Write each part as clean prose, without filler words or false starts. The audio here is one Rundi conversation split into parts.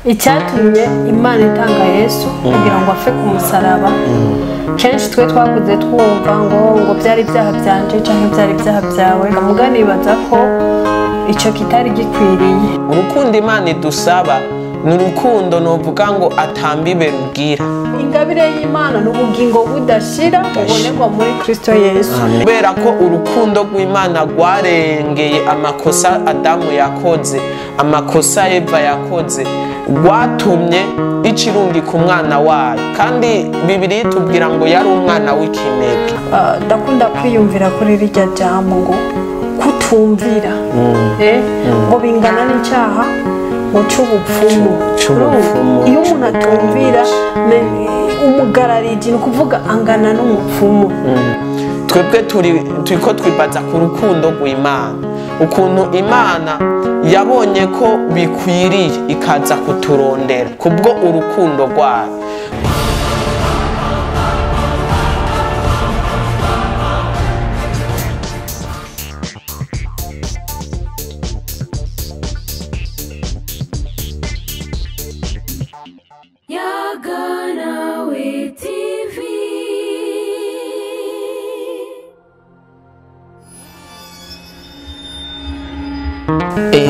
icyatumye Imana itanga Yesu kugira ngo afe ku musaraba. Kenshi twe twakuze twumva ngo byari ibyaha byanje cyangwa byari ibyaha byawe, muganibaza ko icyo kitari gikwiriye. Urukundo Imana idusaba ni urukundo novuga ngo atambibe rubwira. Ingabire y'Imana n'ubugingo budashira bubonerwa muri Kristo Yesu. Kubera ko urukundo rw'Imana rwarengeye amakosa Adamu yakoze, amakosa Eva yakoze, rwatumye ikirungi ku mwana wayo, kandi Bibiliya itubwira ngo yari umwana w'ikinege. Ndakunda kwiyumvira kuri rirya jambo ngo kutumvira ngo bingana n'icyaha ngo cy'ubupfumu. Iyo umuntu atumvira umugarariji ni ukuvuga angana n'umupfumu. Twebwe turiko twibaza ku rukundo rw'Imana, ukuntu Imana yabonye ko bikwiriye ikaza kuturondera kubwo urukundo rwayo.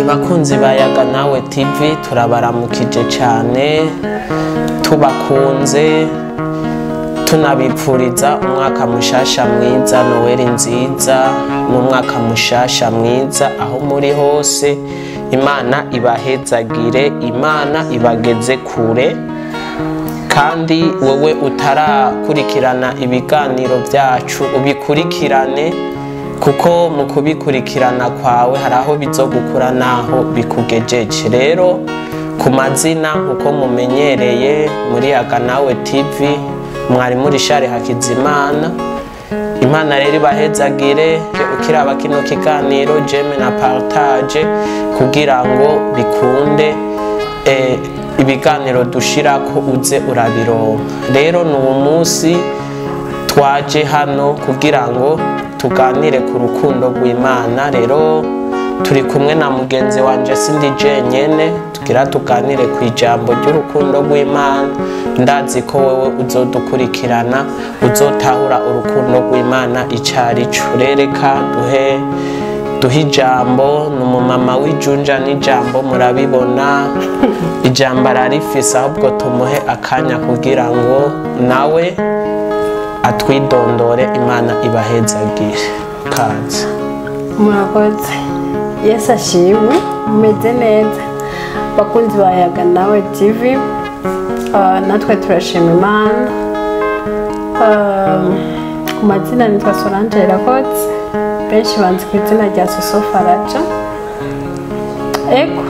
Bakunzi ba Yaga Nawe TV, turabaramukije cyane, tubakunze, tunabipfuriza umwaka mushasha mwiza, Noeli nziza n'umwaka mushasha mwiza aho muri hose. Imana ibahezagire, Imana ibageze kure, kandi wowe utarakurikirana ibiganiro byacu ubikurikirane, kuko mu kubikurikirana kwawe hari aho bizogukura naho bikugejeje. Rero ku mazina nkuko mumenyereye muri Yaga Nawe TV, mwari muri Shari Hakizimana. Imana rero ibahezagire, ukiraba kino kiganiro jeme na partage kugira ngo bikunde ibiganiro dushirako uze urabironka. Rero ni umunsi twaje hano kugira ngo tuganire ku rukundo rw'Imana. Rero turi kumwe na mugenzi wanje sindi jenyene, tugira tuganire ku ijambo ry'urukundo rw'Imana. Ndazi ko wewe uzodukurikirana uzotahura urukundo rw'Imana icari cyo. Rereka duhe ijambo, n'umumama w'ijunja n'ijambo murabibona, ijambo ararifise, ahubwo tumuhe akanya kugira ngo nawe atwidondore. Imana ibahezagire. Kaze. Murakoze. Yesu ashimwe, mumeze neza bakunzi ba Yaga Nawe TV. Natwe turashima Imana. Ku mazina nitwa Solange Irakoze, benshi banzi ku izina rya Soso Faraja. Ego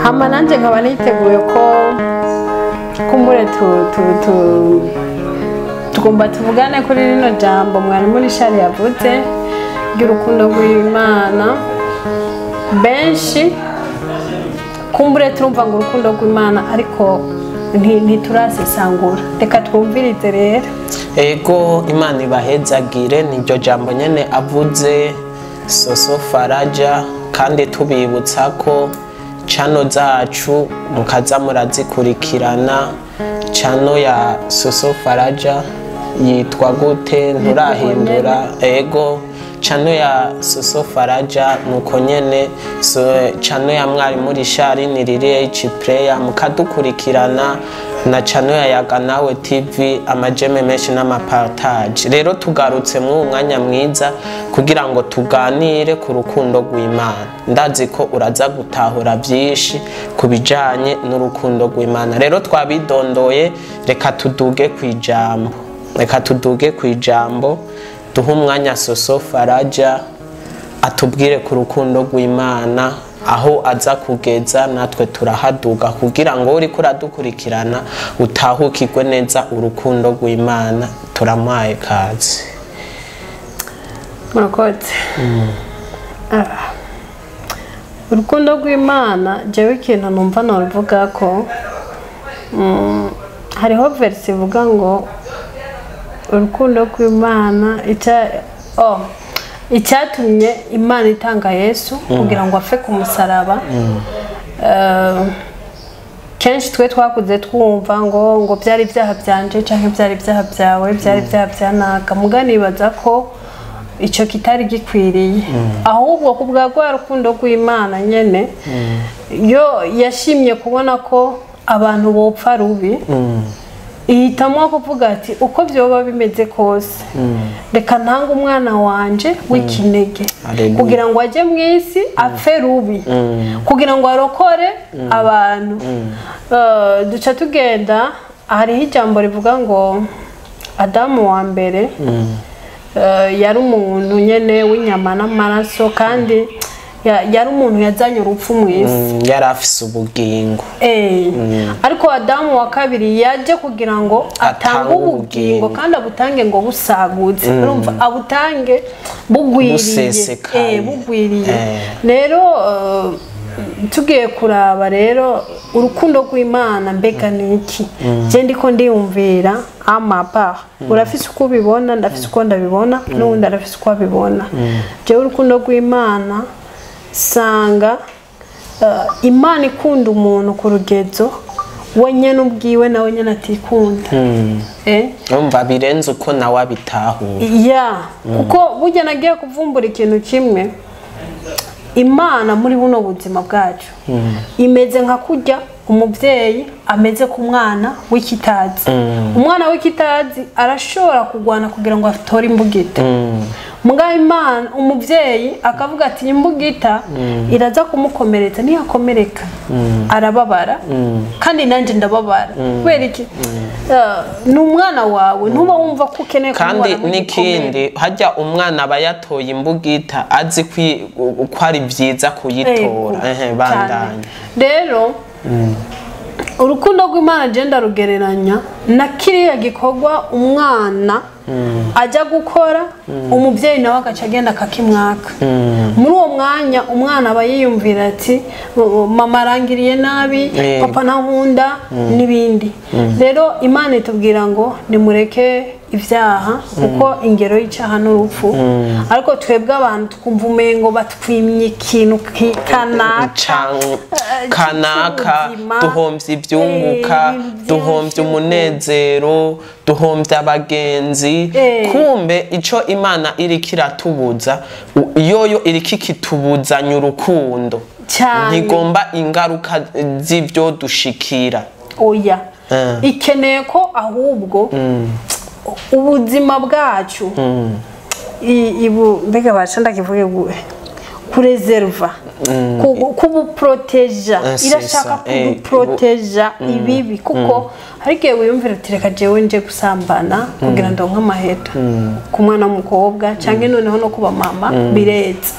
hama nanje nkaba niteguye ko kumbure tugomba tuvugane kuri rino jambo mwari muri Shari yavuze ry'urukundo rw'Imana. Benshi kumbure turumva ngo urukundo rw'Imana ariko ntiturasesangura. Reka twumvirize rero. Ego, Imana ibahezagire, niryo jambo nyene avuze Soso Faraja, kandi tubibutsa ko chano zacu mukaza murazikurikirana. Chano ya Soso Faraja yitwa gute? Nturahindura. Ego, chano ya Soso Faraja nuko nyene. Chano ya mwari muri Shari ni H Player, mukadukurikirana na chano ya Yaga Nawe TV, amajeme menshi n'amapartage. Rero tugarutse mu mwanya mwiza kugira ngo tuganire ku rukundo rw'Imana. Ndazi ko uraza gutahura byinshi kubijanye n'urukundo rw'Imana. Rero twabidondoye, reka tuduge kwijambo. Duhe umwanya Soso Faraja atubwire ku rukundo rw'Imana, aho aza kugeza natwe turahaduga kugira ngo uri kuradukurikirana utahukirwe neza urukundo rw'Imana. Turamwaye kazi. Murakoze. Urukundo rw'Imana, jewe ikintu numva novuga ko hariho verse ivuga ngo urukundo rw'Imana icyatumye Imana itanga Yesu kugira ngo afe ku musaraba. kenshi twe twakuze twumva ngo byari ibyaha byanje canke byari ibyaha byawe byari ibyaha byanaga muganibaza ko icyo kitari gikwiriye ahubwo kubwa rwa rukundo rw'Imana nyene yo yashimye kubona ko abantu bopfa rubi ihitamo kuvuga ati uko byoba bimeze kose reka ntanga umwana wanje w'ikinege kugira ngo ajye mu isi apfe rubi kugira ngo arokore abantu duca tugenda hariho ijambo rivuga ngo Adamu wa mbere yari umuntu nyene w'inyama n'amaraso kandi yari umuntu yazanye urupfu mu isi yari afise ubugingo ariko Adamu wa kabiri yaje kugira ngo atange ubugingo kandi abutange ngo busagutse urumva abutange bugwiriye bugwiriye rero tugiye kuraba rero urukundo rw'Imana mbega niki je ndiko ndiyumvira amapa urafise uko ubibona ndafise uko ndabibona n'undi arafise uko abibona je urukundo rw'Imana sanga Imana ikunda umuntu ku rugezo wenyene ubwiwe nawe nyene atikunda umva birenze uko nawe abitahura kuko burya nagiye kuvumbura ikintu kimwe Imana muri buno buzima bwacu imeze nka kurya umubyeyi ameze ku mwana w'ikitazi umwana w'ikitazi arashobora kugwana kugira ngo atore imbugita muga Imana umubyeyi akavuga ati imbugita iraza kumukomeretsa niyakomereka arababara kandi nanje ndababara kubera iki ni umwana wawe ntuba wumva ko ukeneye kandi nikindi hajya umwana aba yatoye imbugita azi ko ari byiza kuyitora bandanye rero urukundo rw'Imana genda rugereranya na kiriya gikorwa umwana ajya gukora umubyeyi nawe agaca agenda akakimwaka muri uwo mwanya umwana aba yiyumvira ati mama arangiriye nabi papa ntankunda n'ibindi rero Imana itubwira ngo nimureke ibyaha kuko ingero y'icyaha n'urupfu ariko twebwe abantu twumva umengo batwimye ikintu kanaka duhomvye ibyunguka duhomvye umunezero duhomvye abagenzi kumbe ico Imana iriko iratubuza yoyo iriko ikitubuzanya urukundo ntigomba ingaruka z'ibyo dushikira oya ikeneye ko ahubwo ubuzima bwacu mbega baca ndakivuge kureserva kubuproteja irashaka kubuproteja ibibi kuko harike wiyumvira ati reka jewe nje gusambana kugira ndonke amahera ku mwana w'umukobwa cyangwa noneho no kuba mama biretse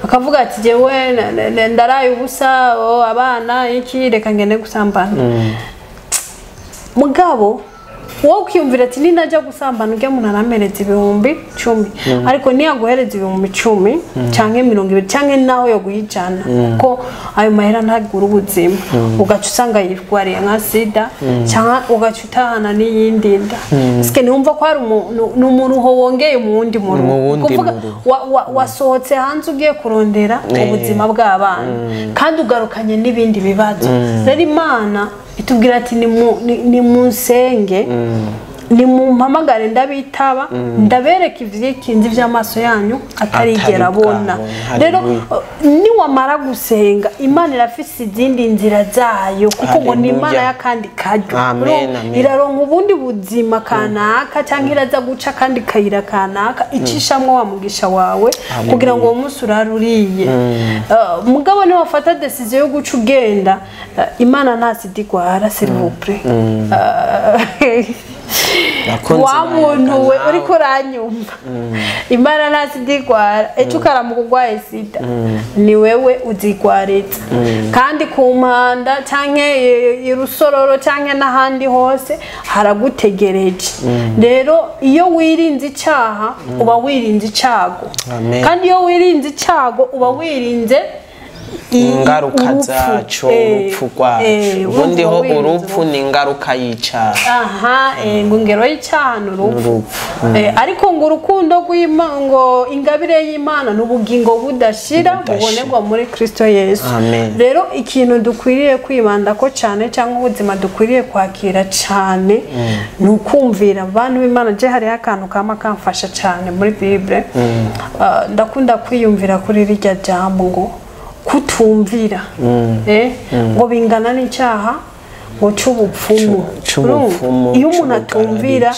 bakavuga ati jewe ndaraye ubusa abana iki reka ngende gusambana mugabo wowe ukiyumvira ati ninajya gusambana ujya umuntu aramereza 10,000 ariko niyaguhereza 10,000 cyangwa 20 cyangwa nawe yo guhijana kuko ayo mahera ntagura ubuzima ugaca usanga yirwariye nka sida cyangwa ugaca utahana n'iyindi nda sike niwumva ko hari umuntu ho wongeye mu wundi muntu kuvuga wasohotse hanze ugiye kurondera ubuzima bw'abana kandi ugarukanye n'ibindi bibazo rero Imana itubwira ati ni munsenge ni mumpamagare ndabitaba ndabereka ivyikinzi vy'amaso yanyu atarigera abona rero ni wamara gusenga Imana irafise izindi nzira zayo kuko ngo ni Imana yakandi karyo iraronka ubundi buzima kanaka cyangwa iraza guca kandi kayira kanaka icishamwe wa mugisha wawe kugira ngo uwo munsi uraruriye mugabo ni wafata decision yo guca ugenda Imana ntasidikwa s'il vous plaît wa muntu we uriko uranyumva Imana ntasidikwa ejo ukaramuka urwaye sida ni wewe uzigwaritsa kandi ku mpanda canke irusororo canke n'ahandi hose haragutegereje rero iyo wirinze icaha uba wirinze icago kandi iyo wirinze icago uba wirinze ingaruka zacu urupfu rwacu ubundi ho urupfu ni ingaruka y'icyaha aha ngo ingero y'icyaha ni urupfu ariko ngo urukundo rw'Imana ngo ingabire y'Imana n'ubugingo budashira bubonerwa muri Kristo Yesu rero ikintu dukwiriye kwibanda ko cyane cyangwa ubuzima dukwiriye kwakira cyane ni ukumvira abantu b'Imana je hari akantu kama kamfasha cyane muri Bible ndakunda kwiyumvira kuri rirya jambo ngo kutumvira ngo bingana n'icyaha ngo cy'ubupfumu iyo umuntu atumvira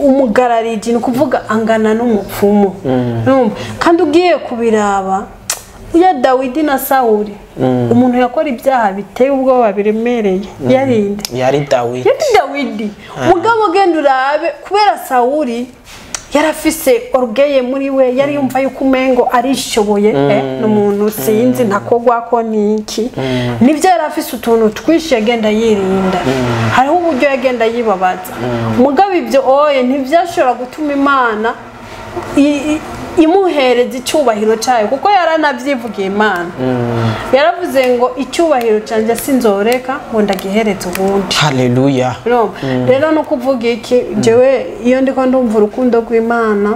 umugarariji ni ukuvuga angana n'umupfumu kandi ugiye kubiraba uya Dawidi na Sawuli umuntu yakora ibyaha biteye ubwoba biremereye yari Dawidi mugabo genda urabe kubera Sawuli yarafise orgeye muri we yari yumva yuko umengo arishoboye n'umuntu sinzi ntakogwa ko niki nivyo yarafise utuntu twishi yagenda yirinda hariho uburyo yagenda yibabaza mugabo ibyo ntivyashobora gutuma Imana imuhereza icyubahiro cyayo kuko yaranavyivugiye Imana yaravuze ngo icyubahiro canje sinzoreka ngo ndagihereze ubundi haleluya rero no kuvuga iki jewe iyo ndiko ndumva urukundo rw'Imana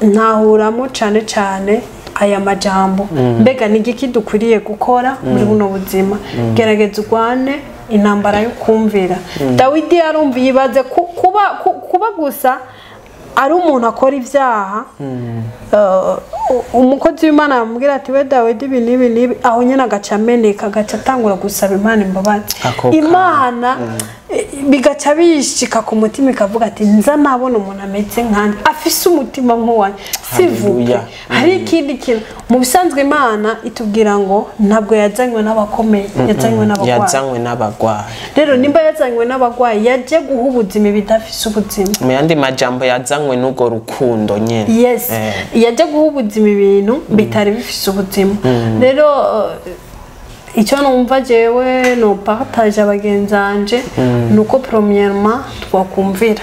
ntahuramo cyane cyane aya majambo mbega ni igiki dukwiriye gukora muri buno buzima gerageza urwane intambara yo kumvira Dawidi yarumva yibaze kuba gusa ari umuntu akora ibyaha umukozi w'Imana yamubwira ati we Dawidi ibi n'ibi aho nyine agaca ameneka agaca atangura gusaba Imana imbabazi Imana bigaca bishika ku mutima ikavuga ati nza nabona umuntu ameze nkandi afise umutima nk'uwanjye sivuge hari ikindi kintu mu bisanzwe Imana itubwira ngo ntabwo yazanywe n'abakomeye yazanywe n'abagwayi rero nimba yazanywe n'abagwayi yaje guha ubuzima bidafise ubuzima mu yandi majambo yazanywe n'ugo rukundo nyene yes yaje guha ubuzima ibintu bitari bifise ubuzima rero icyo numva jewe no partage abagenzanje nuko premièrement twakumvira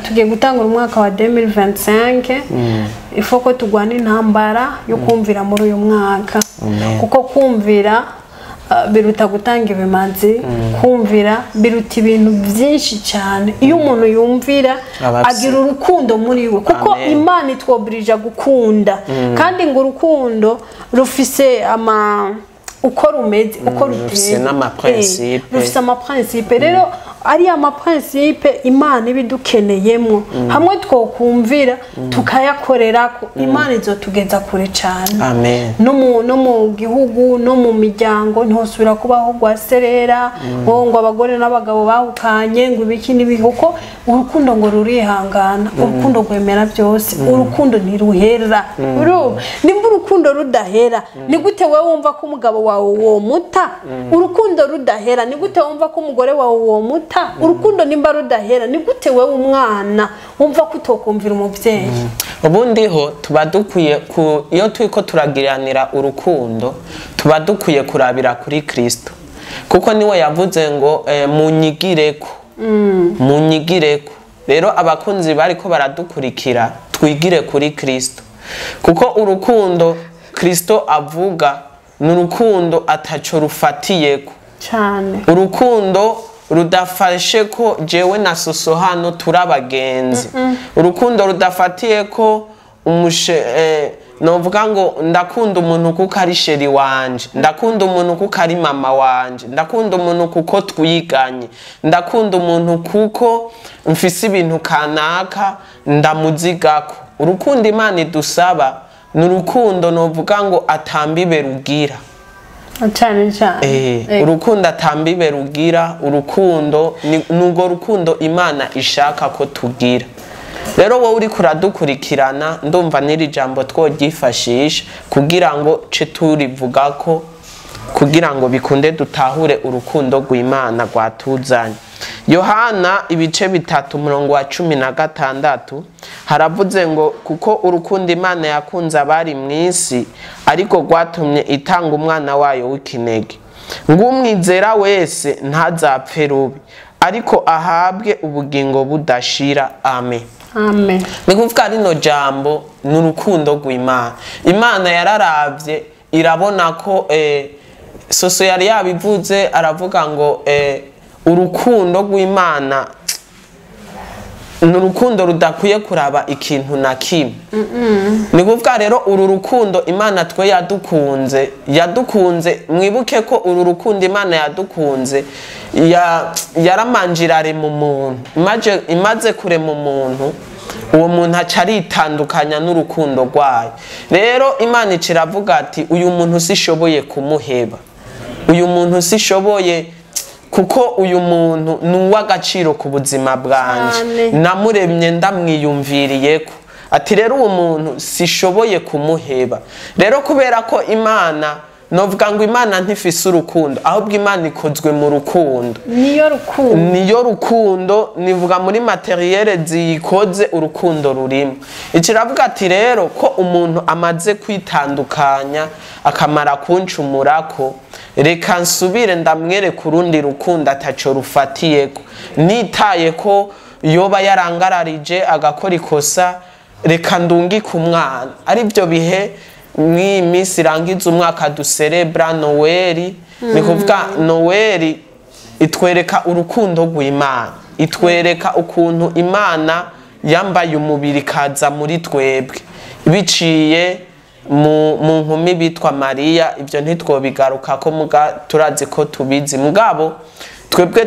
tugiye gutanga umwaka wa 2025 ifo ko tugwana intambara yo kumvira muri uyu mwaka kuko kumvira biruta gutanga ibimanzi kumvira biruta ibintu byinshi cyane iyo umuntu yumvira agira urukundo muri we kuko Imana itwobrija gukunda kandi ngo urukundo rufise uko rumeze uko ruteye rufise amaprincipe rero ari amaprincipe Imana ibidukeneyemo hamwe twokumvira tukayakorera ko Imana izotugeza kure cyane no mu gihugu no mu miryango ntosubira kubaho gwaserera ngo abagore n'abagabo bahukanye ngo ibiki nibihuko urukundo ngo rurihangana urukundo gwemera byose urukundo ntiruhera nimba urukundo rudahera ni gute wewe wumva ko umugabo wawe wo muta urukundo rudahera ni gute wumva ko umugore wawe wo muta urukundo nimba rudahera ni gute wewe umwana wumva ko utokumvira umuvyeyi ubundi ho tuba dukwiye iyo twiko turagiranira urukundo tuba dukwiye kurabira kuri Kristo kuko niwe yavuze ngo munyigireko rero abakunzi bariko baradukurikira twigire kuri Kristo kuko urukundo Kristo avuga n'urukundo ataco rufatiyeko cyane urukundo rudafashe ko jewe na Soso hano turabagenzi urukundo rudafatiye ko novuga ngo ndakunda umuntu kuko ari sheri wanje ndakunda umuntu kuko ari mama wanje ndakunda umuntu kuko twiganye ndakunda umuntu kuko mfise ibintu kanaka ndamuzigako urukundo Imana idusaba n'urukundo novuga ngo atambibe rugira urukundo atambibe rugira urukundo nugo rukundo Imana ishaka ko tugira rero wowe uri kuradukurikirana ndumva n'iri jambo tworyifashisha kugira ngo ce turivugako kugira ngo bikunde dutahure urukundo rw'Imana rwatuzanye Yohana ibice 3:16 haravuze ngo kuko urukundo Imana yakunze abari mw'isi ariko rwatumye itanga umwana wayo w'ikinege ngo umwizera wese ntazapfe rubi ariko ahabwe ubugingo budashira amen amen nikuvuga rino jambo n'urukundo rw'Imana Imana yararavye irabona ko soso yari yabivuze aravuga ngo urukundo rw'Imana ni urukundo rudakwiye kuraba ikintu na kimwe. Ni kuvuga rero uru rukundo Imana twe yadukunze mwibuke ko uru rukundo Imana yadukunze yaramanjirare mu muntu imaze kurema umuntu, uwo muntu aca aritandukanya n'urukundo rwayo. Rero Imana iciravuga ati uyu muntu sishoboye kumuheba, uyu muntu sishoboye, kuko uyu muntu ni uw'agaciro ku buzima bwanje, namuremye ndamwiyumviriyeko. Ati rero uwo muntu sishoboye kumuheba. Rero kubera ko Imana, novuga ngo Imana ntifise urukundo, ahubwo Imana ikozwe mu rukundo. Niyo rukundo, nivuga muri materiere ziyikoze urukundo rurimo. Iciravuga ati rero ko umuntu amaze kwitandukanya akamara kuncumurako, reka nsubire ndamwereka urundi rukundo ataco rufatiyeko, nitaye ko yoba yarangararije agakora ikosa, reka ndungike umwana. Ari byo bihe mw'iyi minsi irangiza umwaka duserebra Noweli. Ni kuvuga Noweli itwereka urukundo rw'Imana, itwereka ukuntu Imana yambaye umubiri kaza muri twebwe biciye mu nkumi bitwa Mariya. Ibyo ntitwobigaruka ko turazi ko tubizi, mugabo twebwe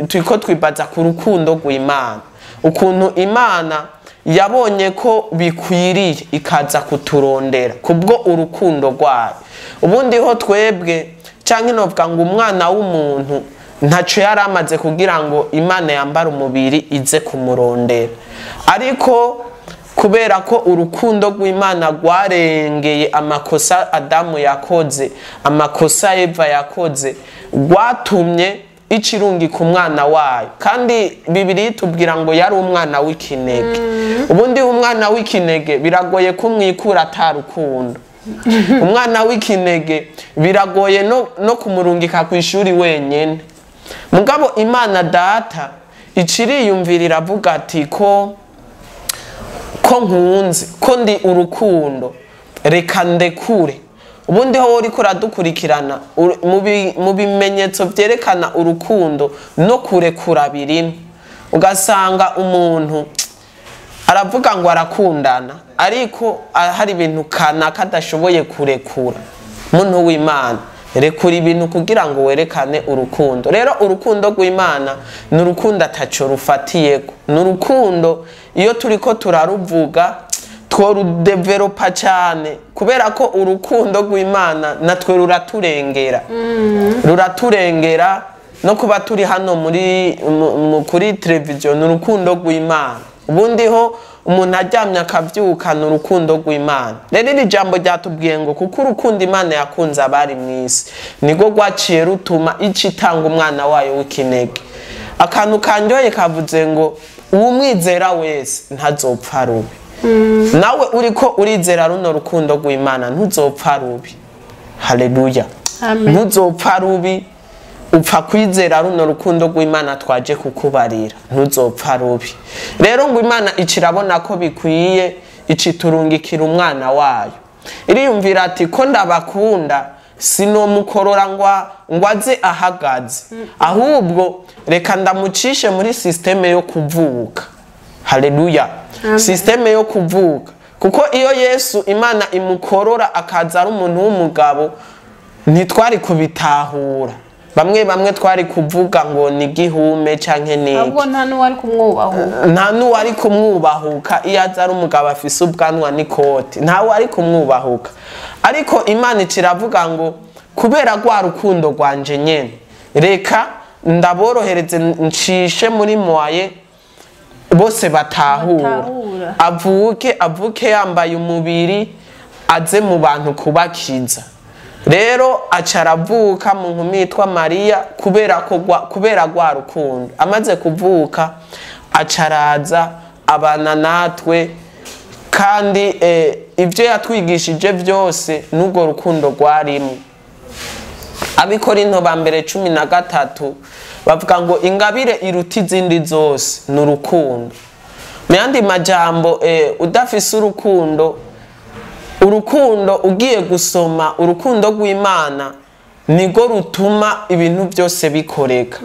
turiko twibaza ku rukundo rw'Imana, ukuntu Imana yabonye ko bikwiriye ikaza kuturondera kubwo urukundo rwayo. Ubundi ho twebwe canke novuga ngo umwana w'umuntu ntaco yari amaze kugira ngo Imana yambara umubiri ize kumurondera, ariko kubera ko urukundo rw'Imana rwarengeye amakosa Adamu yakoze, amakosa Eva yakoze, rwatumye icirungika umwana wayo. Kandi Bibiliya itubwira ngo yari umwana w'ikinege. Ubundi umwana w'ikinege biragoye kumwikura atarukundo. Umwana w'ikinege biragoye no kumurungika ku ishuri wenyene. Mugabo Imana Data iciriyumvira iravuga ati ko nkunze, ko ndi urukundo, reka ndekure. Ubundi ho uriko uradukurikirana mu bimenyetso vyerekana urukundo no kurekura birimo. Ugasanga umuntu aravuga ngo arakundana, ariko hari ibintu kanaka adashoboye kurekura. Muntu w'Imana, rekura ibintu kugira ngo werekane urukundo. Rero urukundo rw'Imana ni urukundo ataco rufatiyeko, ni urukundo iyo turiko turaruvuga tworudevelopa cyane, kubera ko urukundo rw'Imana natwe ruraturengera no kuba turi hano kuri televiziyo ni urukundo rw'Imana. Ubundi ho umuntu aryamye akavyuka ni urukundo rw'Imana. Rero iri jambo ryatubwiye ngo kuko urukundo Imana yakunze abari mw'isi nirwo rwaciye rutuma itanga umwana wayo w'ikinege. Akantu kanjoye kavuze ngo uwumwizera wese ntazopfa rubi. Nawe uriko urizera runo rukundo rw'Imana ntuzopfa rubi. Haleluya. Ntuzopfa rubi, upfa kwizera runo rukundo rw'Imana twaje kukubarira, ntuzopfa rubi. Rero ngo Imana icirabona ko bikwiye iciturungikira umwana wayo. Iriyumvira ati ko ndabakunda sinomukorora ngo aze ahagaze, ahubwo reka ndamucishe muri systeme yo kuvuka. Haleluya. Systeme yo kuvuka, kuko iyo Yesu Imana imukorora akaza ari umuntu w'umugabo ntitwari kubitahura. Bamwe twari kuvuga ngo ni gihume canke niki, ahubwo nta nuwari kumwubahuka. Iyo aza ari umugabo afise ubwanwa n'ikoti nta wari kumwubahuka. Ariko Imana iciravuga ngo kubera rwa rukundo rwanje nyene, reka ndaborohereze ncishe muri moye bose batahura, avuke yambaye umubiri, aze mu bantu kubakiza. Rero acaravuka mu nkumi yitwa Mariya kubera rwa rukundo. Amaze kuvuka acaraza abana natwe, kandi ibyo yatwigishije byose n'ubwo rukundo rwarimo. Abikorinto ba mbere 13 bavuga ngo ingabire iruta izindi zose ni urukundo. Mu yandi majambo udafise urukundo urukundo ugiye gusoma urukundo rw'Imana nigo rutuma ibintu byose bikoreka.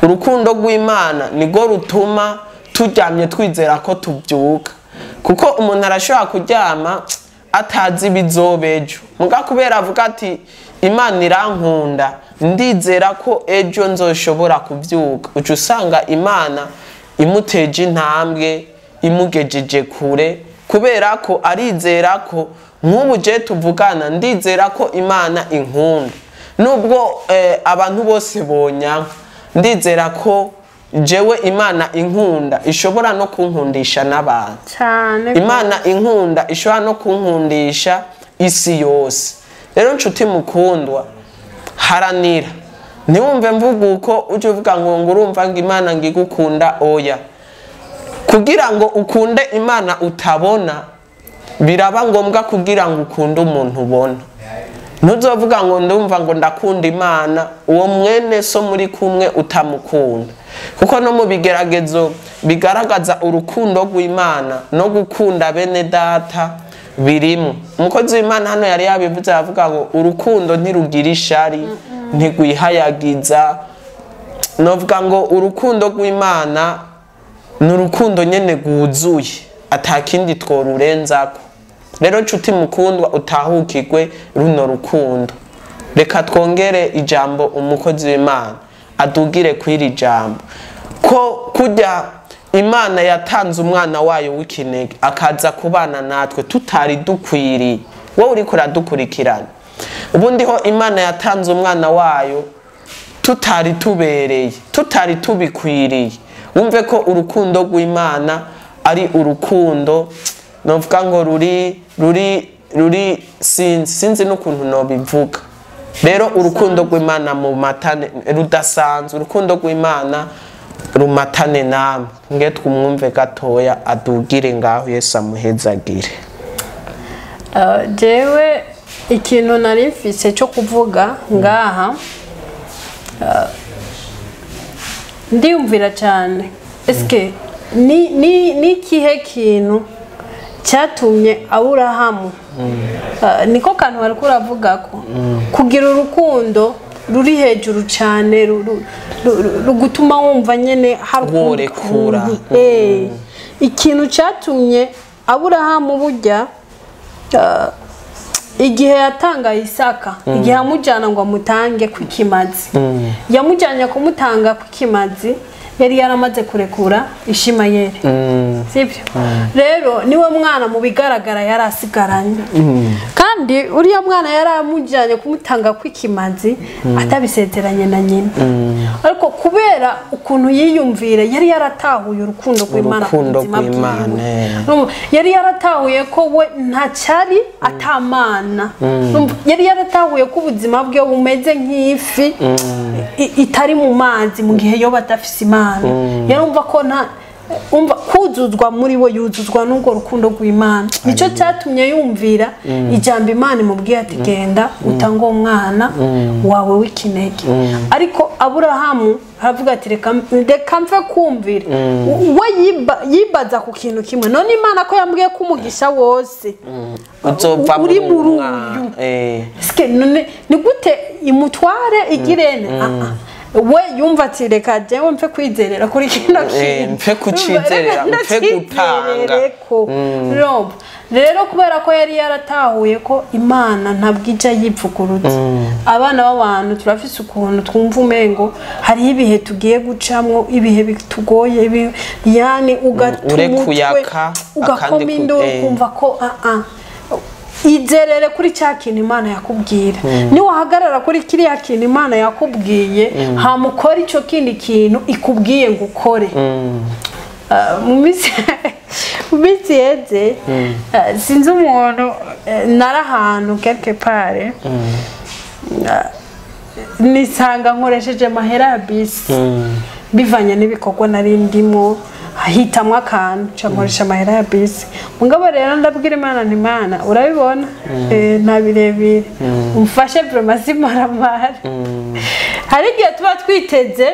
Urukundo rw'Imana nigo rutuma turyamye twizera ko tubyuka, kuko umuntu arashobora kuryama atazi bizobejo, muga kubera avuga ati Imana irankunda ndizera ko ejo nzoshobora kubyuka, uca usanga Imana imuteje intambwe imugejeje kure, kubera ko arizera ko nk'ubu je tuvugana ndizera ko Imana inkunda, nubwo abantu bose bonyanka ndizera ko jewe Imana inkunda ishobora no kunkundisha n'abantu cyane. Imana inkunda ishobora no kunkundisha isi yose. Rero nshuti mukundwa, haranira ntiwumve mvuga uko uje uvuga ngo urumva ngo Imana ngigukunda, oya. Kugira ngo ukunde Imana utabona biraba ngombwa kugira ngo ukunde umuntu ubona. Ntuzovuga ngo ndumva ngo ndakunda Imana uwo mwene so muri kumwe utamukunda, kuko no mu bigeragezo bigaragaza urukundo rw'Imana no gukunda bene data birimo. Umukozi w'Imana hano yari yabivuze avuga ngo urukundo ntirugira ishari, ntigwihayagiza. Novuga ngo urukundo rw'Imana ni urukundo nyene rwuzuye atakindi tworurenzako. Rero nshuti mukundwa, utahukirwe runo rukundo. Reka twongere ijambo umukozi w'Imana adugire kw'iri jambo ko kujya Imana yatanze umwana wayo w'ikinege akaza kubana natwe tutari dukwiriye. Wowe uriko uradukurikirana, ubundi ho Imana yatanze umwana wayo tutari tubereye, tutari tubikwiriye. Wumve ko urukundo rw'Imana ari urukundo novuga ngo ruri sinzi n'ukuntu nobivuga. Rero urukundo rw'Imana mu matane rudasanzwe, urukundo rw'Imana rumatane namwe. Nge twumwumve gatoya adugire ngaho, Yesu amuhezagire. Jewe ikintu nari mfise cyo kuvuga ngaha, ndiyumvira cyane eske ni kihe kintu cyatumye Aburahamu niko kantu bari kuravuga ko kugira urukundo ruri hejuru cyane rugutuma wumva nyene harukurekura. Ikintu cyatumye Aburahamu burya igihe yatanga Isaka, igihe amujyana ngo amutange kw'ikimazi, yamujyanye kumutanga kw'ikimazi yari yaramaze kurekura Ishimayeli, sibyo? Rero niwe mwana mu bigaragara yari asigaranye, kandi uriya mwana yari amujyanye kumutanga kw'ikimazi atabisezeranye na nyina. Ariko kubera ukuntu yiyumvira, yari yaratahuye urukundo rw'Imana ku buzima bwiwe, yari yaratahuye ko we ntacyari atamana, yari yaratahuye ko ubuzima bwe bumeze nk'ifi itari mu mazi mu gihe yo badafise Imana. Yarumva ko nta umva kuzuzwa muri we yuzuzwa n'urwo rukundo rw'Imana. Nicyo cyatumye yumvira ijambo Imana imubwiye ati genda utanga umwana wawe w'ikinege. Ariko Aburahamu aravuga ati reka mve kumvira. We yibaza ku kintu kimwe, none Imana ko yambwiye ko umugisha wose uzova uri muri uyu, none ni gute imutware igirene? We yumva ati reka jewe mfe kwizerera kuri kino kintu, mfe kucizerera, mfe gutanga. Rero kubera ko yari yaratahuye ko Imana ntabwo ija yipfugurutse. Abana b'abantu turafise ukuntu twumva umengo hari ibihe tugiye gucamwo, ibihe bitugoye, yani ugatumutwe ugakoma induru kumva ko izerere kuri cya kintu Imana yakubwira. Ni wahagarara kuri kiriya kintu Imana yakubwiye, hamukora icyo kindi kintu ikubwiye ngo ukore. Mu minsi yeze sinzi umuntu narahantu quelque part nisanga nkoresheje amahera ya bisi bivanye n'ibikorwa nari ndimo, hitamwa akantu nkoresha amahera ya bisi. Mugabo rero ndabwira Imana nti Imana urabibona nta birebire, umfashe vraiment simaramara. Hari igihe tuba twiteze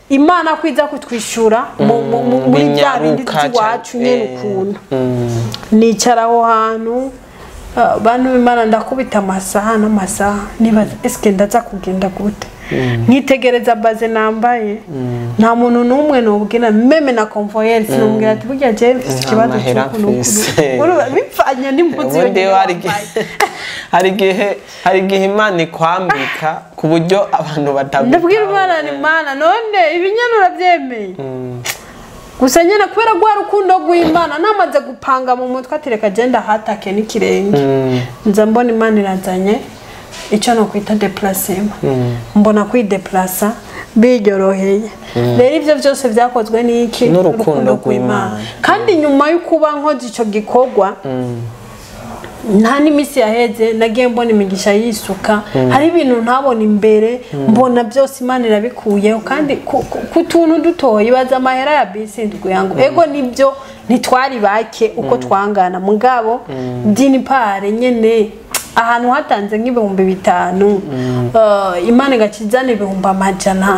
Imana kwiza kutwishura muri bya bindi by'iwacu nyene ukuntu. Nicara aho hantu bantu b'Imana ndakubita amasaha n'amasaha nibaza eske ndaza kugenda gute nkitegereza baze nambaye nta muntu n'umwe nubwira meme na convoyeur sinumwira ati burya je mfite ikibazo cy'ukuntu bipfanye n'impuzi hari igihe Imana ikwambika ku buryo abantu batabwira ndabwira Imana ni Imana none ibinyanura byemeye gusa nyene kubera gwa rukundo rw'Imana namaze gupanga mu mutwe atireka agenda hatake n'ikirenge nza mbona Imana irazanye icyo no kwita déplacement mbona kwideplaça bijyoroheye rero ivyo byose byakozwe n'iki n'urukundo rw'Imana kandi nyuma yo kuba nkoze ico gikorwa nta n'imisi yaheze nagiye mbona imigisha yisuka hari ibintu ntabona imbere mbona byose Imana irabikuyeho kandi ku tuntu dutoye ibaza amahera ya bisi ndwi yangu ego nibyo ntitwari bake uko twangana mugabo dini pare nyene ahantu hatanze nk'ibihumbi 5 Imana igakizana ibihumbi 100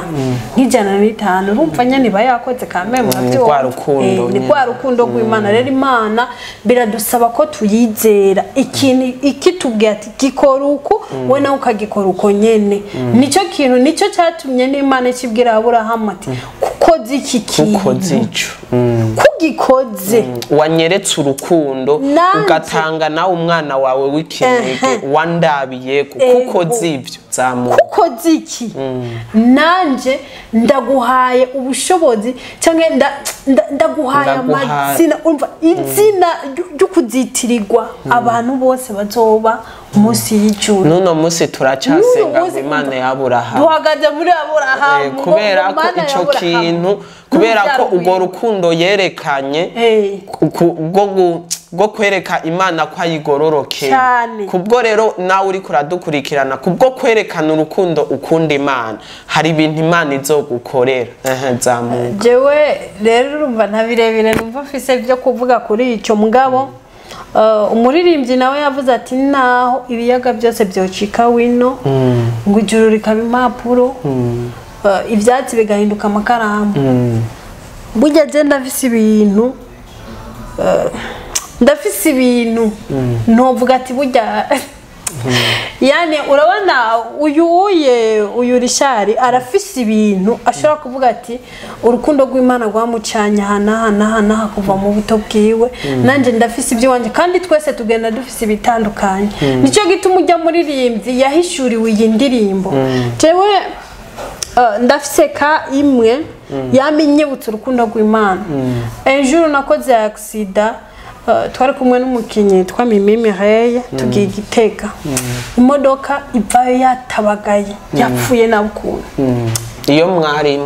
nk'ijana urumva nyene bayakoze kamwe mu byo ni kwa rukundo rw'Imana rero Imana biradusaba ko tuyizera ikitubwiye ati gikora uko we nawe ukagikora uko nyene nico kintu nico cyatumye n'Imana ikibwira Aburahamu ati kuko ziki kuko zico kugikoze wanyeretse urukundo ugatanga nawe umwana wawe w'ikinege wandabiye kuko zivyo zamu kuko ziki nanje ndaguhaye ubushobozi cyangwa ndaguhaye amazina umva izina ryo kuzitirirwa abantu bose bazoba umunsi y'ijuru nuno munsi turacyasenga ngo Imana ya Aburahamu duhagaze muri Aburahamu kubera ko ico kintu kubera ko ugo rukundo yerekanye bwo kwereka Imana ko ayigororoke kubwo rero nawe uri kuradukurikirana kubwo kwerekana urukundo ukunda Imana hari ibintu Imana izogukorera zamuka jewe rero urumva ntabirebire numva mfise byo kuvuga kuri icyo mugabo umuririmbyi nawe yavuze ati naho ibiyaga byose byocika wino ngo ijuru rikaba impapuro ibyatsi bigahinduka amakaramu burya je ndafise ibintu ntovuga ati burya yani urabona uyu Rishari arafise ibintu ashobora kuvuga ati urukundo rw'Imana rwamucanya hana kuva mu buto bwiwe nanje ndafise ibyo wanje kandi twese tugenda dufise ibitandukanye nico gituma ujya muri rimvyi yahishuriwe iyi ndirimbo jewe ndafise ka imwe yaminyibutse urukundo rw'Imana ejo nakoze accident twari kumwe n'umukinyi twa Mimimireye tugiye Gitega imodoka ivayo yatabagaye yapfuye nabukuntu iyo mwari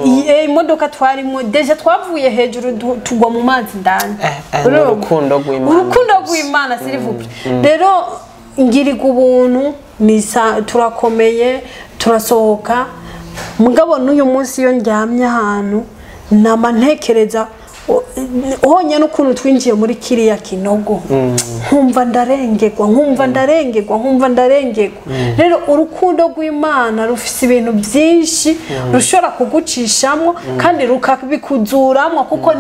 imodoka twarimo deje twavuye hejuru tugwa mu mazi ndani urukundo rw'Imana sirivuple rero ngiriga ubuntu turakomeye turasohoka mugabo n'uyu munsi iyo ndyamye ahantu nama ntekereza honye n'ukuntu twinjiye muri kiriya kinogo nkumva ndarengerwa rero urukundo rw'Imana rufise ibintu byinshi rushobora kugucishamo kandi rukabikuzuramwo kuko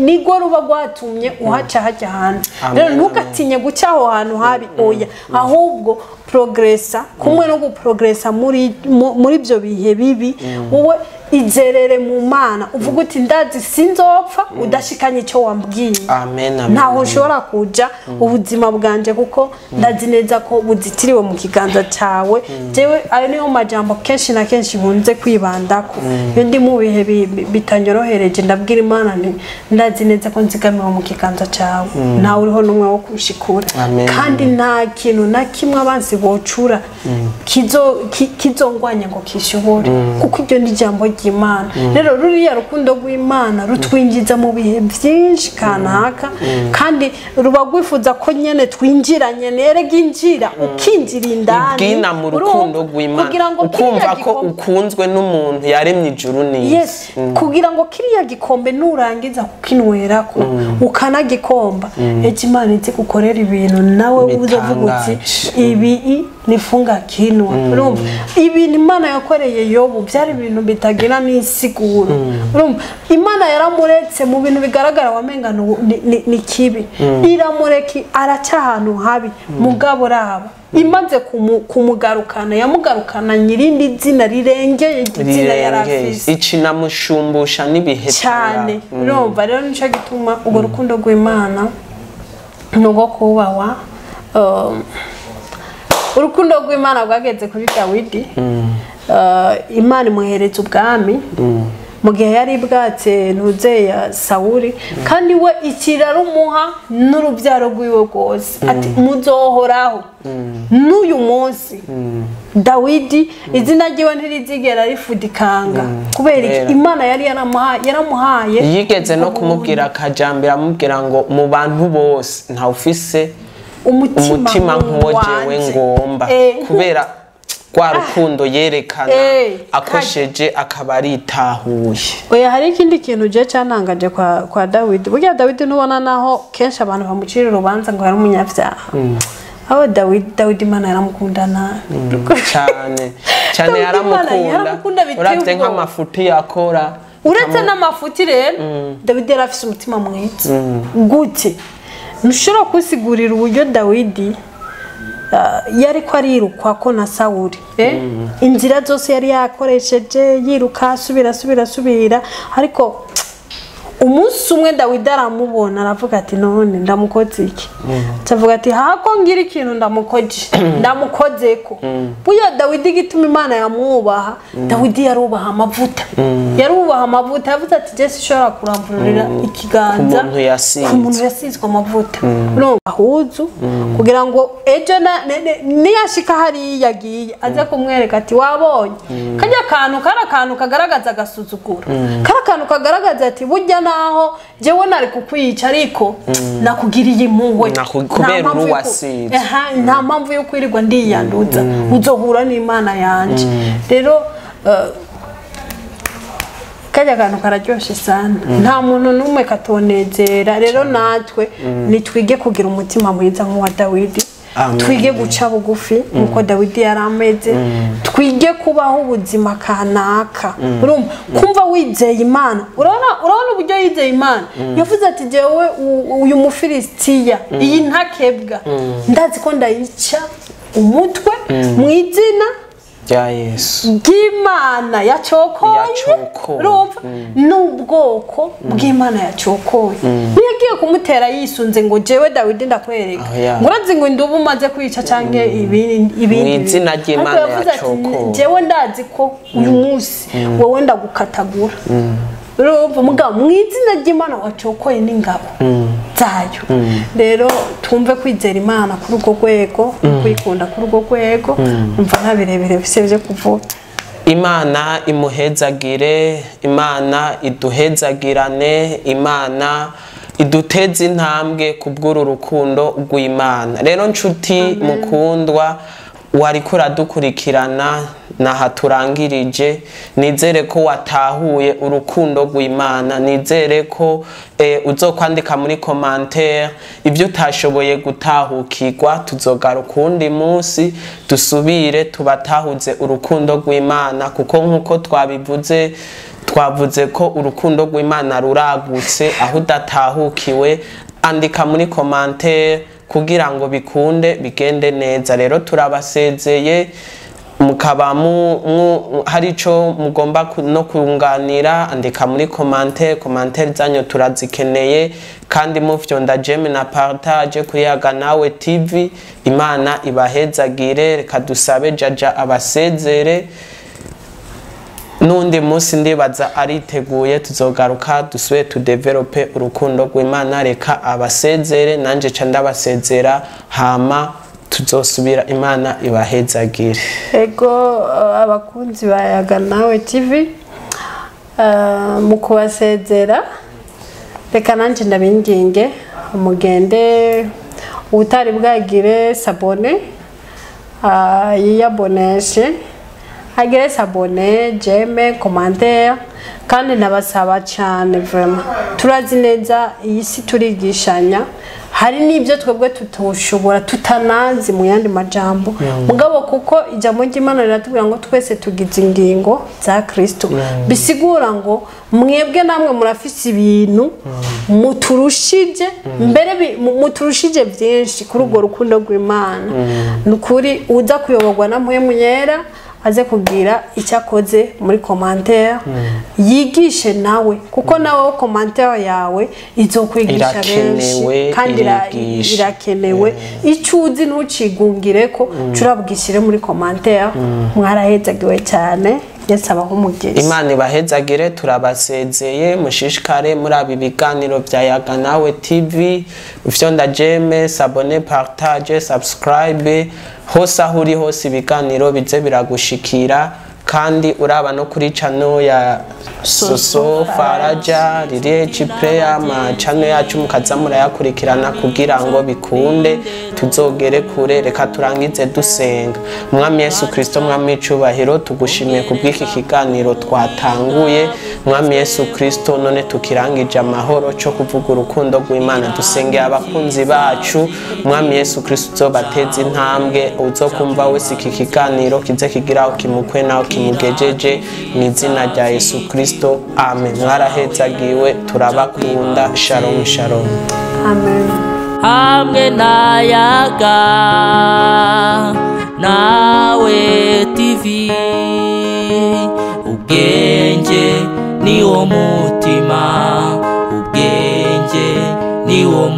nigo ruba rwatumye uhaca hajya hantu rero ntugatinye guca aho hantu habi oya ahubwo progressa kumwe no guprogressa muri byo bihe bibi wowe izerere mu Mana uvuga uti ndazi sinzopfa udashikanye icyo wambwiye ntaho ushobora kuja ubuzima bwanje kuko ndazi neza ko buzitiriwe mu kiganza cyawe jewe ayo niyo majambo kenshi na kenshi bunze kwibandako iyo ndi mu bihe bitanyorohereje ndabwira Imana ndazi neza ko nzigamiwe mu kiganza cyawe ntawe uriho n'umwe wo kushikura kandi nta kintu na kimwe abansi bocura kizongwanya ngo kishobore kuko iryo ni jambo ry'Imana rero ruriya rukundo rw'Imana rutwinjiza mu bihe byinshi kanaka kandi ruba rwifuza ko nyene twinjiranye nerega injira ukinjira indani bwina mu rukundo rw'Imana ukumva ko ukunzwe n'umuntu yaremye ijuru n'isi kugira ngo kiriya gikombe nurangiza kukinwerako ukanagikomba Imana izi gukorera ibintu nawe uzovuga uti ibi nifunga kinwa urumva ibintu Imana yakoreye Yobu byari ibintu bitagira n'insiguro urumva Imana yaramuretse mu bintu bigaragara wamenga ni kibi iramureki aracahantu habi mugabo raba imaze kumugarukana yamugarukana nyirindi zina rirengeye igitsina yarafise icinamushumbusha n'ibihe cyane urumva rero nico gituma ubwo rukundo rw'Imana nugo kubawa urukundo rw'Imana rwageze kuri Dawidi Imana imuhereza ubwami mu gihe yari bwatse ntuzeya Sawuli kandi we ikirarumuha n'urubyaro rwiwe rwose ati muzohoraho n'uyu munsi Dawidi izina ryiwe ntirizigera rifudikanga kubera Imana yari yaramuhaye yigeze no kumubwira akajambira amubwira ngo mu bantu bose nta ufise umutima nk'uwojewe ngomba kubera kwa rukundo yerekana akosheje akaba aritahuye oya hari ikindi kintu je cyanangaje kwa Dawidi burya Dawidi nubona naho kenshi abantu bamucira urubanza ngo yari umunyavyaha aho Dawidi Imana yaramukundana cyane yaramukunda uravye nk'amafuti yakora uretse n'amafuti rero Dawidi yari afise umutima mwiza gute ntushobora kusigurira uburyo Dawidi yari ko arirukwa ko na Sawuli inzira zose yari yakoresheje yiruka subira ariko umunsi umwe Dawidi aramubona aravuga ati none ndamukoze iki tavuga ati hako ngira ikintu ndamukozeko buya Dawidi gituma Imana yamwubaha Dawidi yarubaha amavuta yavuze ati Jesse shora kuramvurira ikiganza ku muntu yasizwe amavuta no ahuzu kugira ngo ejo niyashika hari yagiye aza kumwereka ati wabonye kajya kantu kagaragaza agasuzuguro kantu kagaragaza ati burya naho jewe nari kukwica ariko nakugiriye impuhwe kubera uruwasize nta mpamvu yo kwirirwa ndiyanduza uzohura n'Imana yanje rero kajya kantu kararyoshe sana nta muntu numwe katonezera rero natwe nitwige kugira umutima mwiza nk'uwa Dawidi twige guca bugufi nkuko Dawidi yarameze twige kubaho ubuzima kanaka urumva kumva wizeye Imana urabona uburyo yizeye Imana yavuze ati jewe uyu Mufilistiya iyi ntakebwa ndazi ko ndayica umutwe mu izina ya Yesu bw'Imana yacokoye urumva n'ubwoko bw'Imana yacokoye niyagiye kumutera yisunze ngo jewe Dawidi ndakwereka ngurazi ngo ndubu maze kwica canke ibindi izina ry'Imana yacokoye jewe ndazi ko uyu munsi wowe ndagukatagura urumva mugabo mu izina ry'Imana wacokoye n'ingabo zayo rero twumve kwizera Imana kuri urwo rwego kwikunda kuri urwo rwego umva nta birebire bisebye kuvuga Imana imuhezagire Imana iduhezagirane Imana iduteze intambwe kubw'uru rukundo rw'Imana rero nshuti mukundwa wari kuradukurikirana naha turangirije nizere ko watahuye urukundo rw'Imana nizere ko uzokwandika muri commentaire ibyo utashoboye gutahukirwa tuzogaruka undi munsi dusubire tubatahuze urukundo rw'Imana kuko nkuko twavuze ko urukundo rw'Imana ruragutse aho udatahukiwe andika muri commentaire kugira ngo bikunde bigende neza rero turabasezeye mukaba hari ico mugomba no kunganira andika muri commentaire zanyu turazikeneye kandi mufyonda jeme na partage kuri Yaga Nawe TV Imana ibahezagire reka dusabe jaja abasezere nundi munsi ndibaza ariteguye tuzogaruka dusubire tudevelope urukundo rw'Imana reka abasezere nanje ca ndabasezera hama tuzosubira Imana ibahezagire ego abakunzi ba Yaga Nawe TV mu kubasezera reka nanje ndabinginge umugende utari bwagire sabone yiyaboneshe agire sabone jeme commentaire kandi nabasaba cyane vraiment turazi neza iyi si turigishanya hari n'ibyo twebwe tutoshobora tutanazi mu yandi majambo mugabo kuko ijambo ry'Imana riratubwira ngo twese tugize ingingo za Kristo bisigura ngo mwebwe namwe murafise ibintu muturushije mbere muturushije byinshi kuri urwo rukundo rw'Imana nukuri uza kuyoborwa na mpwemu yera aze kugira icyakoze muri commentaire yigishe nawe kuko nawe commentaire yawe izokwigisha benshi kandi irakenewe icuzi ntucigungire ko curabwishire muri commentaire mwarahezagiwe cyane Yesu abaho umugezi Imana ibahezagire turabasezeye mushishikare muri abi biganiro bya Yaga Nawe TV ufyonda jeme s'abonner partage subscribe hose aho uri hose ibiganiro bize biragushikira kandi uraba no kuri channel ya Soso Faraja Lirechi Prayer ma channel yacu mukaza murayakurikirana kugira ngo bikunde tuzogere kure reka turangize dusenga Mwami Yesu Kristo mwami icubahiro tugushimiye kubw'iki kiganiro twatanguye Mwami Yesu Kristo none tukirangije amahoro cyo kuvuga urukundo rw'Imana dusengeye abakunzi bacu Mwami Yesu Kristo uzobateza intambwe uzokumva wese iki kiganiro kize kigiraho kimukwe naho kimugejeje mu izina rya Yesu Kristo amen mwarahezagiwe turabakunda shalom shalom amen hamwe na Yaga Nawe TV ubwenge ni wo mutima ubwenge ni wo